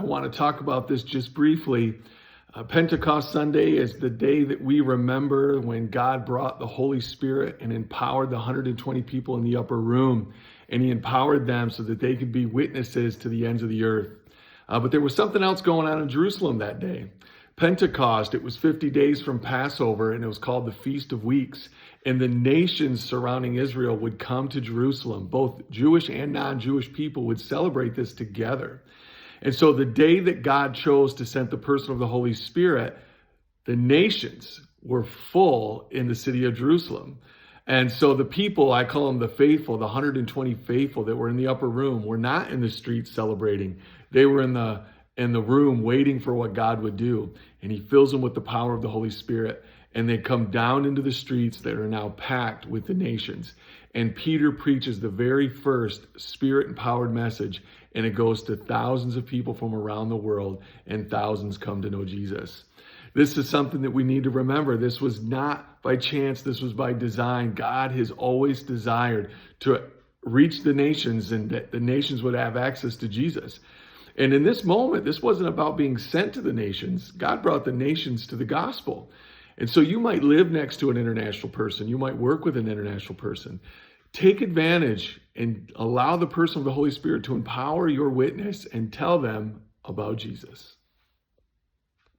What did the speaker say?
I want to talk about this just briefly. Pentecost Sunday is the day that we remember when God brought the Holy Spirit and empowered the 120 people in the upper room. And he empowered them so that they could be witnesses to the ends of the earth. But there was something else going on in Jerusalem that day. Pentecost, it was 50 days from Passover, and it was called the Feast of Weeks. And the nations surrounding Israel would come to Jerusalem. Both Jewish and non-Jewish people would celebrate this together. And so the day that God chose to send the person of the Holy Spirit, the nations were full in the city of Jerusalem. And so the people, I call them the faithful, the 120 faithful that were in the upper room, were not in the streets celebrating. They were in the room waiting for what God would do. And he fills them with the power of the Holy Spirit. And they come down into the streets that are now packed with the nations. And Peter preaches the very first Spirit-empowered message, and it goes to thousands of people from around the world, and thousands come to know Jesus. This is something that we need to remember. This was not by chance. This was by design. God has always desired to reach the nations, and that the nations would have access to Jesus. And in this moment, this wasn't about being sent to the nations. God brought the nations to the gospel. And so you might live next to an international person. You might work with an international person. Take advantage and allow the person of the Holy Spirit to empower your witness and tell them about Jesus.